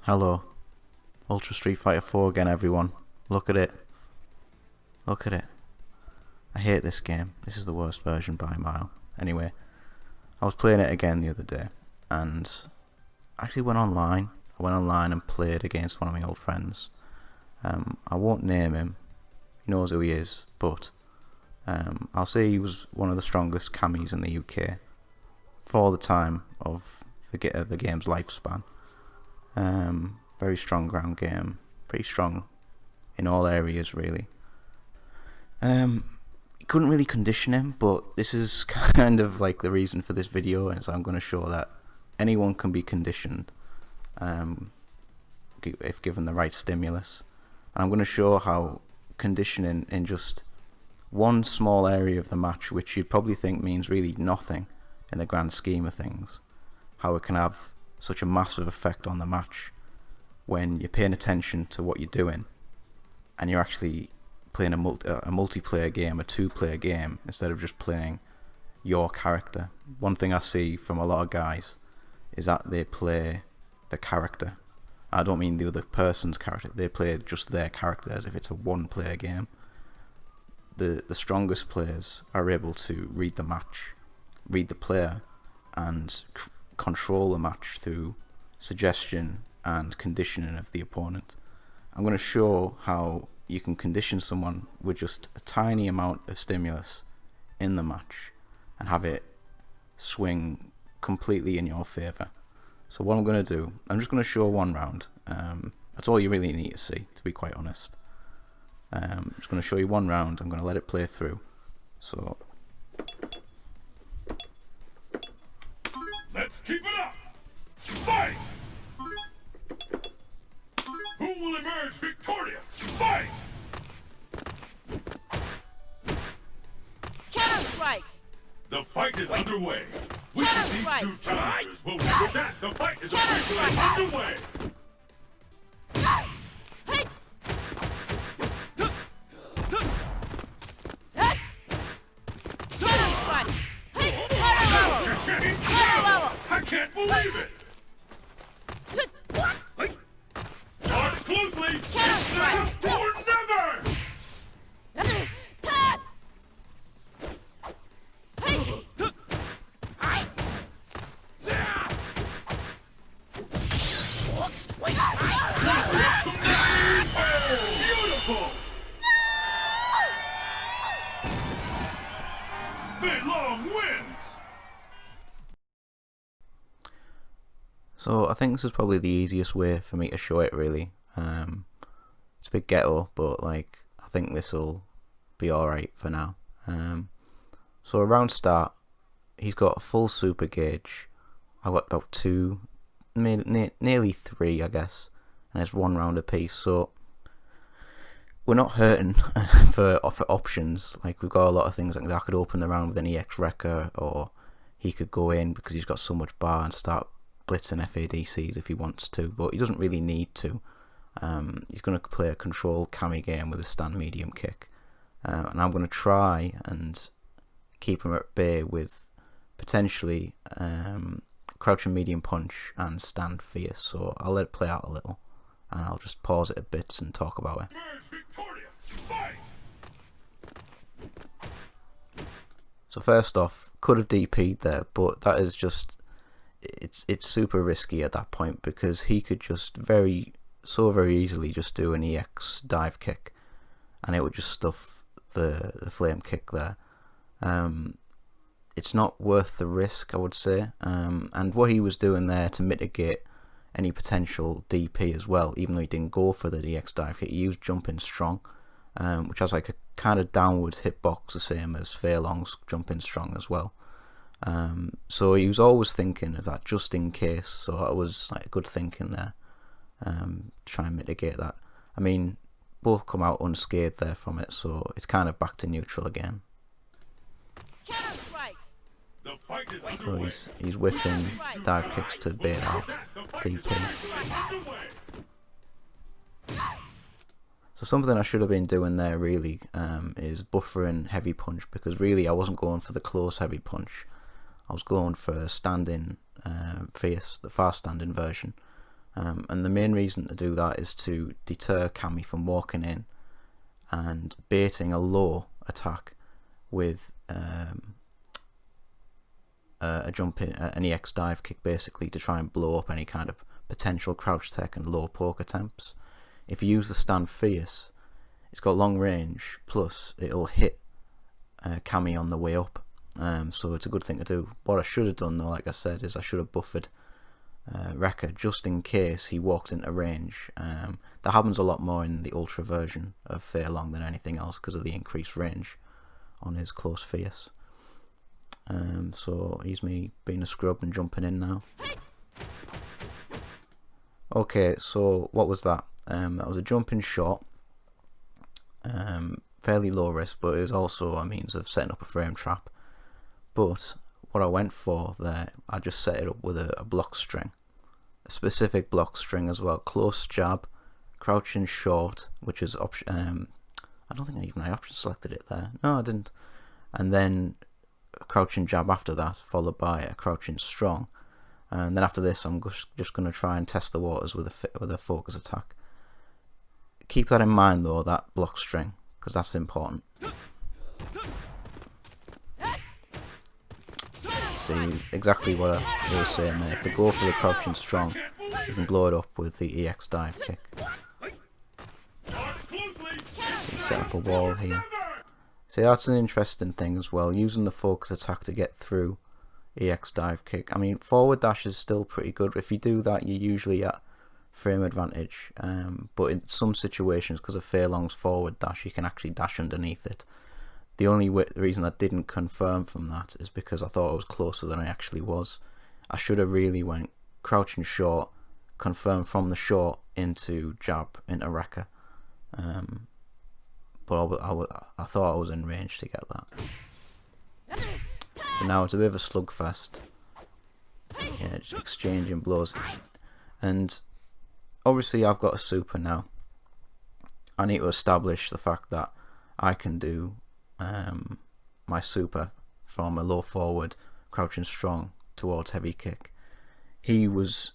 Hello, Ultra Street Fighter 4 again, everyone. Look at it. Look at it. I hate this game. This is the worst version by a mile. Anyway, I was playing it again the other day, and I actually went online. I went online and played against one of my old friends. I won't name him. He knows who he is, but I'll say he was one of the strongest camis in the UK for the time of the game's lifespan. Very strong ground game, pretty strong in all areas really. Couldn't really condition him, but this is kind of like the reason for this video, and so I'm going to show that anyone can be conditioned if given the right stimulus. And I'm going to show how conditioning in just one small area of the match, which you'd probably think means really nothing in the grand scheme of things, how it can have such a massive effect on the match when you're paying attention to what you're doing and you're actually playing a multiplayer game, a two-player game, instead of just playing your character. One thing I see from a lot of guys is that they play the character. I don't mean the other person's character. They play just their character as if it's a one-player game. The strongest players are able to read the match, read the player, and control the match through suggestion and conditioning of the opponent. I'm going to show how you can condition someone with just a tiny amount of stimulus in the match and have it swing completely in your favour. So what I'm going to do, I'm just going to show one round. That's all you really need to see, to be quite honest. I'm just going to show you one round. I'm going to let it play through. So let's keep it up! Fight! Who will emerge victorious? Fight! Counter strike! The fight is underway. Which of these two challengers will win? With that, the fight is officially underway! I can't believe it! Watch closely! It's now or never! Beautiful! Long wins! I think this is probably the easiest way for me to show it really. It's a bit ghetto, but like I think this will be alright for now. So around start, he's got a full super gauge. I've got about two, nearly three I guess, and it's one round a piece, so we're not hurting for options. Like we've got a lot of things, like I could open the round with an EX Wrecker, or he could go in because he's got so much bar and start blitzing FADCs if he wants to, but he doesn't really need to. He's going to play a control cami game with a stand medium kick, and I'm going to try and keep him at bay with potentially crouching medium punch and stand fierce. So I'll let it play out a little, and I'll just pause it a bit and talk about it. So first off, could have DP'd there, but that is just, it's super risky at that point because he could just very easily just do an EX dive kick and it would just stuff the flame kick there. It's not worth the risk, I would say, and what he was doing there to mitigate any potential DP as well, even though he didn't go for the EX dive kick, he used jumping strong, which has like a kind of downward hitbox, the same as Fei Long's jumping strong as well. So he was always thinking of that just in case, so that was like good thinking there, try and mitigate that. I mean, both come out unscathed there from it, so it's kind of back to neutral again. So he's whiffing dive kicks to bait out DP. So something I should have been doing there really is buffering heavy punch, because really I wasn't going for the close heavy punch. I was going for standing fierce, the fast standing version, And the main reason to do that is to deter Cammy from walking in and baiting a low attack with a jump in, an EX dive kick, basically to try and blow up any kind of potential crouch tech and low poke attempts. If you use the stand fierce, it's got long range, plus it'll hit Cammy on the way up, so it's a good thing to do. What I should have done though, like I said, is I should have buffered Wrecker just in case he walked into range. That happens a lot more in the ultra version of Fei Long than anything else because of the increased range on his close fierce. So he's me being a scrub and jumping in now. Okay, so what was that? That was a jumping shot. Fairly low risk, but it was also a means of setting up a frame trap. But what I went for there, I just set it up with a block string, a specific block string as well. Close jab, crouching short, which is option. I don't think I option selected it there. No, I didn't. And then a crouching jab after that, followed by a crouching strong. And then after this, I'm just going to try and test the waters with a focus attack. Keep that in mind though, that block string, because that's important. See exactly what I was saying there. If they go for the crouching strong, you can blow it up with the EX dive kick. So set up a wall here. See, that's an interesting thing as well, using the focus attack to get through EX dive kick. I mean, forward dash is still pretty good. If you do that, you're usually at frame advantage, but in some situations, because of Fei Long's forward dash, you can actually dash underneath it. The only reason I didn't confirm from that is because I thought I was closer than I actually was. I should have really went crouching short, confirmed from the short into jab, into Wrecker. But I thought I was in range to get that. So now it's a bit of a slugfest. Yeah, just exchanging blows. And obviously I've got a super now. I need to establish the fact that I can do my super from a low forward, crouching strong towards heavy kick. He was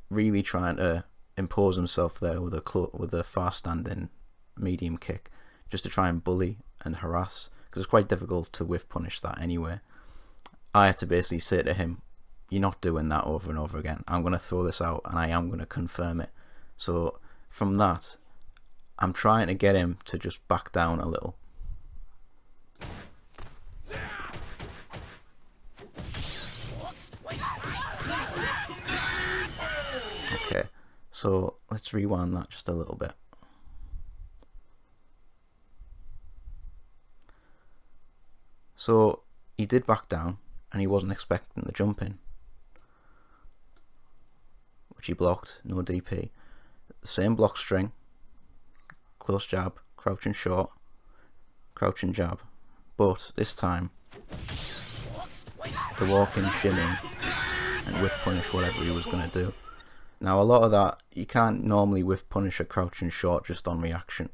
really trying to impose himself there with a fast standing medium kick, just to try and bully and harass, because it's quite difficult to whiff punish that anyway. I had to basically say to him, you're not doing that over and over again. I'm going to throw this out and I am going to confirm it. So from that, I'm trying to get him to just back down a little. Okay, so let's rewind that just a little bit. So he did back down and he wasn't expecting the jump in, which he blocked, no DP. Same block string, close jab, crouching short, crouching jab, but this time the walking shimmy and whiff punish whatever he was going to do. Now a lot of that, you can't normally whiff punish a crouching short just on reaction.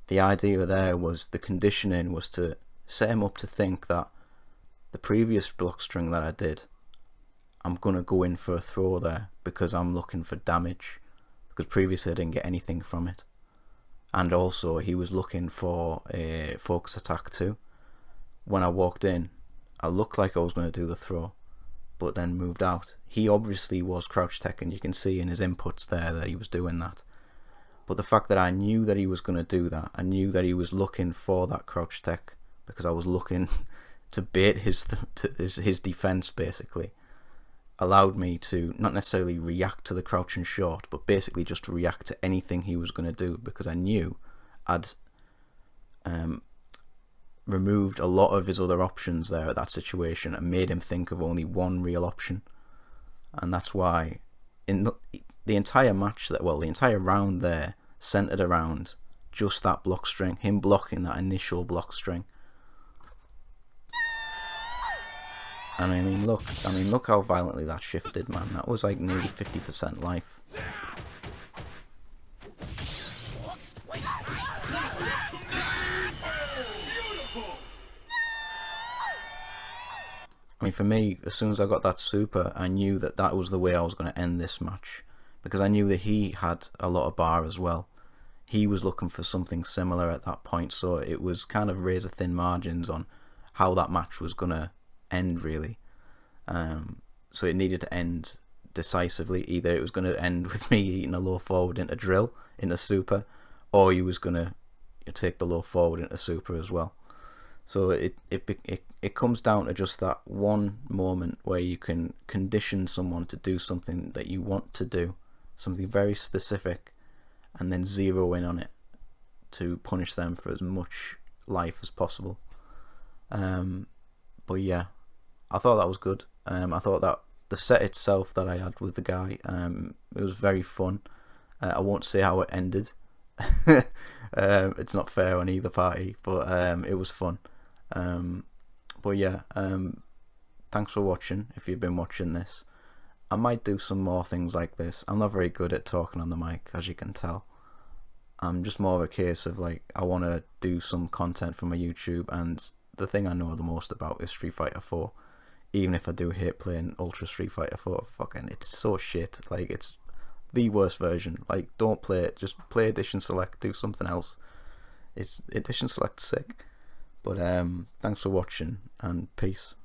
The idea there was, the conditioning was to set him up to think that the previous block string that I did, I'm going to go in for a throw there because I'm looking for damage, because previously I didn't get anything from it. And also he was looking for a focus attack too. When I walked in, I looked like I was going to do the throw, but then moved out. He obviously was crouch tech, and you can see in his inputs there that he was doing that. But the fact that I knew that he was going to do that, I knew that he was looking for that crouch tech, because I was looking to bait his defense basically, allowed me to not necessarily react to the crouching short, but basically just to react to anything he was going to do, because I knew I'd removed a lot of his other options there at that situation and made him think of only one real option. And that's why in the entire match, the entire round there centered around just that block string, him blocking that initial block string. And I mean, look how violently that shifted, man. That was like nearly 50% life. I mean, for me, as soon as I got that super, I knew that that was the way I was going to end this match, because I knew that he had a lot of bar as well. He was looking for something similar at that point, so it was kind of razor thin margins on how that match was gonna end, really. So it needed to end decisively. Either it was going to end with me eating a low forward into drill, into super, or he was going to take the low forward into super as well. So it comes down to just that one moment where you can condition someone to do something that you want to do, something very specific, and then zero in on it to punish them for as much life as possible. But yeah, I thought that was good. I thought that the set itself that I had with the guy, it was very fun. I won't say how it ended. It's not fair on either party, but it was fun. But yeah, thanks for watching. If you've been watching this, I might do some more things like this. I'm not very good at talking on the mic, as you can tell. I'm just more of a case of like, I want to do some content for my YouTube, and the thing I know the most about is Street Fighter 4. Even if I do hate playing Ultra Street Fighter 4, fucking, it's so shit. Like, it's the worst version. Like, don't play it. Just play Edition Select. Do something else. It's Edition Select sick. But thanks for watching, and peace.